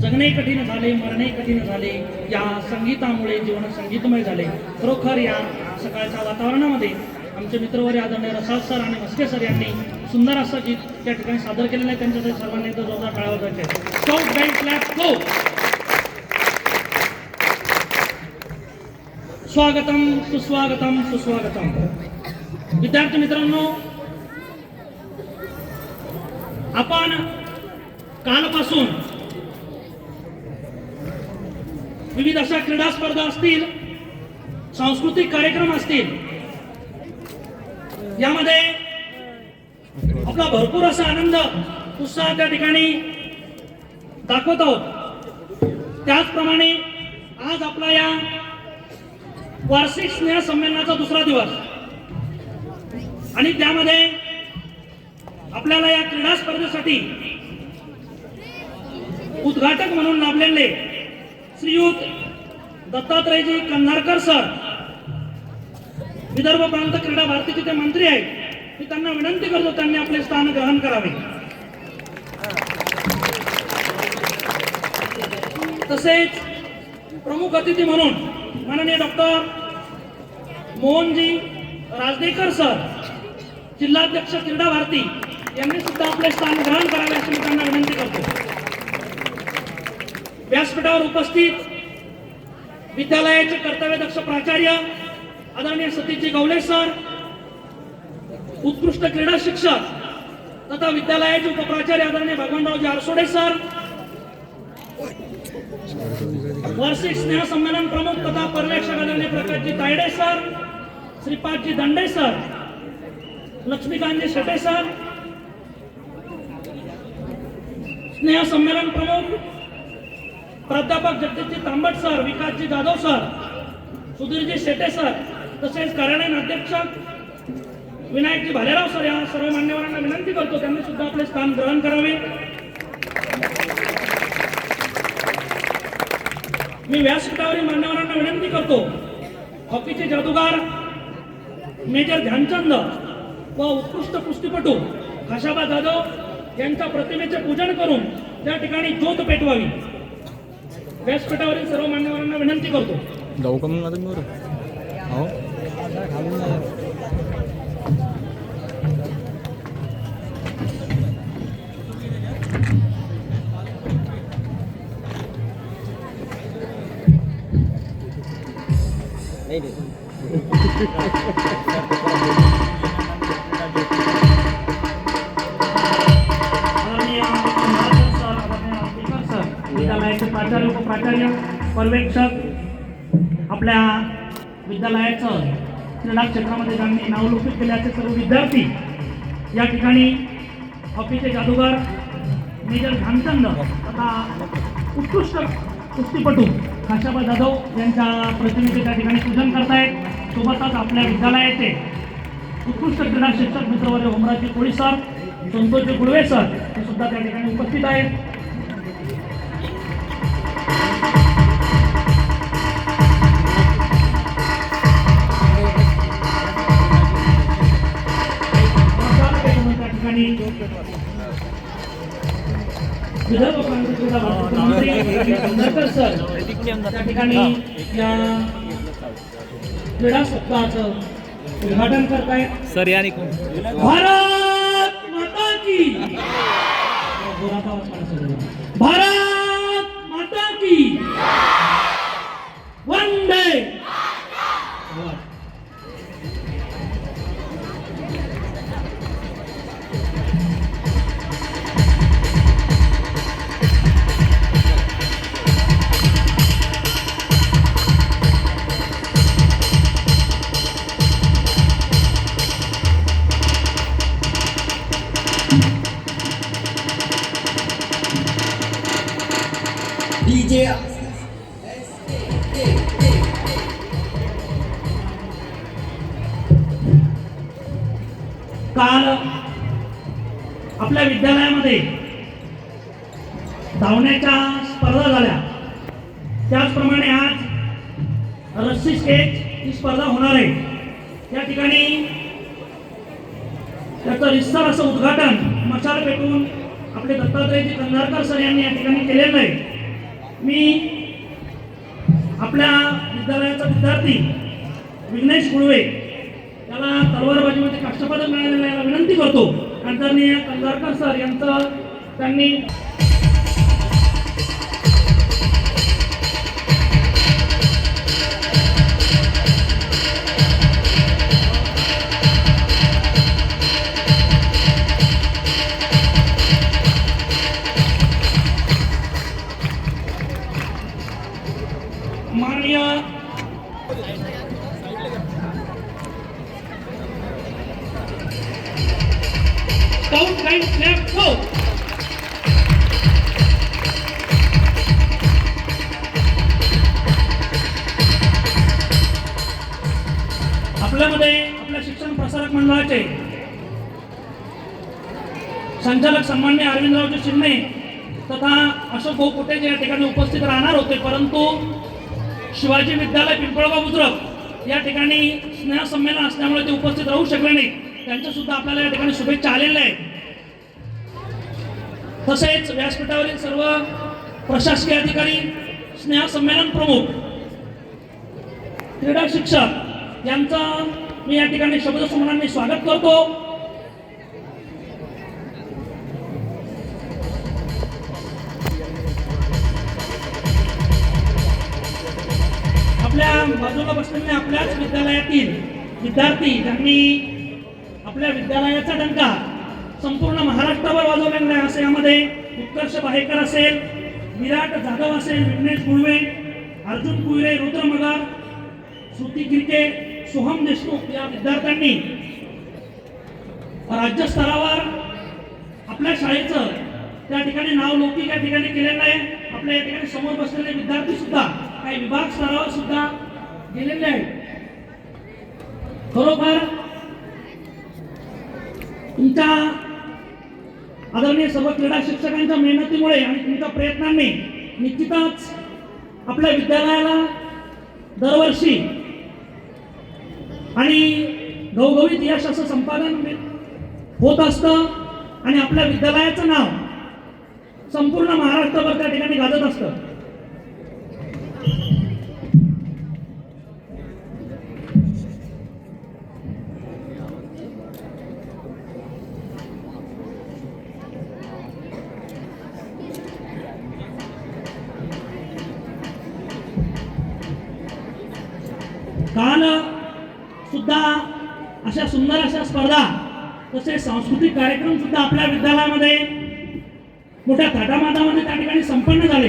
जगणे कठीण झाले, मरणे कठीण झाले, या संगीतामुळे जीवन संगीतमय झाले. खरोखर या सकाळच्या वातावरणामध्ये आमचे मित्रवर्य आदरणीय रसाळ सर आणि मस्के सर यांनी सुंदर असं गीत त्या ठिकाणी सादर केलेलं आहे. त्यांच्यासाठी सर्वांनी तो जोरदार टाळ्या वाजवायच्या. स्वागतम सुस्वागतम सुस्वागतम. विद्यार्थी मित्रांनो, आपण कालपासून विविध अशा क्रीडा स्पर्धा असतील, सांस्कृतिक कार्यक्रम असतील, यामध्ये आपला भरपूर असा आनंद उत्साह त्या ठिकाणी दाखवत आहोत. त्याचप्रमाणे आज आपला या वार्षिक स्नेह संमेलनाचा दुसरा दिवस आणि त्यामध्ये आपल्याला या क्रीडा स्पर्धेसाठी उद्घाटक म्हणून लाभलेले श्रीयुत दत्तात्रयजी कंधारकर सर, विदर्भ प्रांत क्रीडा भारतीचे ते मंत्री आहेत. मी त्यांना विनंती करतो त्यांनी आपले स्थान ग्रहण करावे. तसेच प्रमुख अतिथी म्हणून माननीय डॉक्टर मोहनजी राजदेकर सर, जिल्हाध्यक्ष क्रीडा भारती, यांनी सुद्धा आपले स्थान ग्रहण करावे अशी मी त्यांना विनंती करतो. व्यासपीठावर उपस्थित विद्यालयाचे कर्तव्यदक्ष प्राचार्य आदरणीय सतीशजी गवले सर, उत्कृष्ट क्रीडा शिक्षक तथा विद्यालयाचे उपप्राचार्य आदरणीय भगवानरावजी आरसोडे सर, वार्षिक स्नेह संमेलन प्रमुख तथा पर्यवेक्षक आदरणीय Prakashji Tayde sir, Shripadji Dande sir, Laxmikantji Shete sir, स्नेह संमेलन प्रमुख प्राध्यापक Jagdishji Tambat sir, Vikasji Jadhav sir, Sudhirji Shete sir, तसेच कार्यालयीन अध्यक्ष विनायकजी भालेराव सर, या सर्व मान्यवरांना विनंती करतो त्यांनी सुद्धा आपले स्थान ग्रहण करावे. मी व्यासपीठावरील मान्यवरांना विनंती करतो, हॉकीचे जादूगार मेजर ध्यानचंद व उत्कृष्ट कुस्तीपटू खाशाबा जाधव यांच्या प्रतिमेचे पूजन करून त्या ठिकाणी ज्योत पेटवावी व्यासपीठावरील सर्व मान्यवरांना विनंती करतो. जाऊ का मग आता मी बरं हो विद्यालयाचे प्राचार्य उपप्राचार्य पर्यवेक्षक आपल्या विद्यालयाचं क्रीडा क्षेत्रामध्ये ज्यांनी नावलौकिक केल्याचे सर्व विद्यार्थी या ठिकाणी हॉकीचे जादूगार मेजर ध्यानचंद तथा उत्कृष्ट कुस्तीपटू खाशाबा जाधव यांच्या प्रतिमेचे त्या ठिकाणी पूजन करतायत. सोबतच आपल्या विद्यालयाचे उत्कृष्ट क्रीडा शिक्षक मित्रवर्ग होमराजे कोळी सर, संतोषजी गुळवे सर हे सुद्धा त्या ठिकाणी उपस्थित आहेत. त्या ठिकाणी विदर्भ काँग्रेस क्रीडा मंत्री सर त्या ठिकाणी या क्रीडा सप्ताहाचं उद्घाटन करतायत. सर यानी भारत माता की भारत माता की वंदे. काल आपल्या विद्यालयामध्ये धावण्याच्या स्पर्धा झाल्या. त्याचप्रमाणे आज रस्सी स्केच ही स्पर्धा होणार आहे. त्या ठिकाणी त्याचं रिसर असं उद्घाटन मशाल पेटून आपले दत्तात्रयजी कंधारकर सर यांनी या ठिकाणी केलेलं आहे. मी आपल्या विद्यालयाचा विद्यार्थी विघ्नेश गुळवे त्याला तलवारबाजीमध्ये काष्टपदक मिळालेलं याला विनंती करतो. आदरणीय कंधारकर सर यांचं त्यांनी माननीय स्काउट गाईड फ्लॅग शो आपल्यामध्ये आपल्या शिक्षण प्रसारक मंडळाचे संचालक सन्माननीय अरविंदरावजी शिंदे तथा अशोक भाऊ कुटे या ठिकाणी उपस्थित राहणार होते, परंतु शिवाजी विद्यालय पिंपळगाव बुद्रुक या ठिकाणी स्नेहसंमेलन असल्यामुळे ते उपस्थित राहू शकले नाही. त्यांच्या सुद्धा आपल्याला या ठिकाणी शुभेच्छा आलेल्या आहेत. तसेच व्यासपीठावरील सर्व प्रशासकीय अधिकारी, स्नेहसंमेलन प्रमुख, क्रीडा शिक्षक यांचं मी या ठिकाणी शब्दसंमानाने स्वागत करतो. आपल्या बाजूला बसलेले आपल्याच विद्यालयातील विद्यार्थी ज्यांनी आपल्या विद्यालयाचा डंका संपूर्ण महाराष्ट्रावर वाजवलेला आहे. असे यामध्ये उत्कर्ष बाहेकर असेल, विराट जाधव असेल, विघ्नेश गुळवे, अर्जुन कुयरे, रुद्र मगार, श्रुती गिरके, सोहम देशमुख या विद्यार्थ्यांनी राज्यस्तरावर आपल्या शाळेचं त्या ठिकाणी नाव लौकिक या ठिकाणी केलेलं आहे. आपल्या या ठिकाणी समोर बसलेले विद्यार्थी सुद्धा काही विभाग स्तरावर सुद्धा गेलेले आहेत. खरोखर तुमच्या आदरणीय सर्व क्रीडा शिक्षकांच्या मेहनतीमुळे आणि तुमच्या प्रयत्नांनी निश्चितच आपल्या विद्यालयाला दरवर्षी आणि घवघवीत यश असं संपादन होत असतं आणि आपल्या विद्यालयाचं नाव संपूर्ण महाराष्ट्रभर त्या ठिकाणी गाजत असतं. काल सुद्धा अशा सुंदर अशा स्पर्धा तसेच सांस्कृतिक कार्यक्रम सुद्धा आपल्या विद्यालयामध्ये मोठ्या थाटामाटामध्ये त्या ठिकाणी संपन्न झाले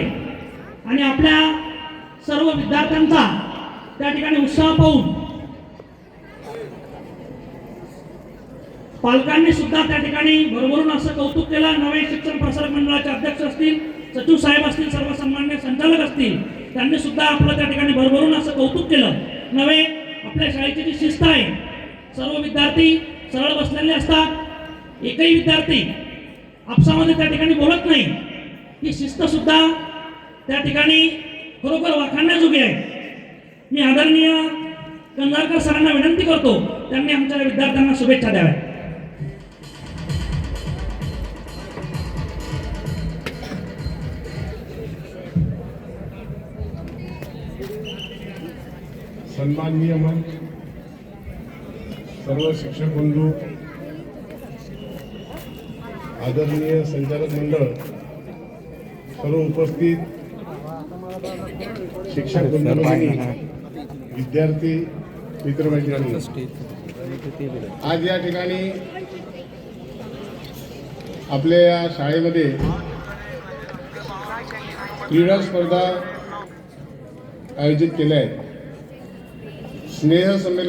आणि आपल्या सर्व विद्यार्थ्यांचा त्या ठिकाणी उत्साह पाहून पालकांनी सुद्धा त्या ठिकाणी भरभरून असं कौतुक केलं. नवे शिक्षण प्रसारक मंडळाचे अध्यक्ष असतील, सचिव साहेब असतील, सर्व सन्मान्य संचालक असतील, त्यांनी सुद्धा आपलं त्या ठिकाणी भरभरून असं कौतुक केलं. नवे आपल्या शाळेची जी शिस्त आहे, सर्व विद्यार्थी सरळ बसलेले असतात, एकही विद्यार्थी आपसामध्ये त्या ठिकाणी बोलत नाही. ही शिस्त सुद्धा त्या ठिकाणी खरोखर वाखाणण्याजोगी आहे. मी आदरणीय कंधारकर सरांना विनंती करतो, त्यांनी आमच्या विद्यार्थ्यांना शुभेच्छा द्याव्या. सन्माननीय मंच, सर्व शिक्षक बंधू, आदरणीय संचालक मंडळ, सर्व उपस्थित शिक्षक बंधू, विद्यार्थी मित्रमैत्रिणी, आज या ठिकाणी आपल्या या शाळेमध्ये क्रीडा स्पर्धा आयोजित केल्या आहेत. स्नेह संमेलन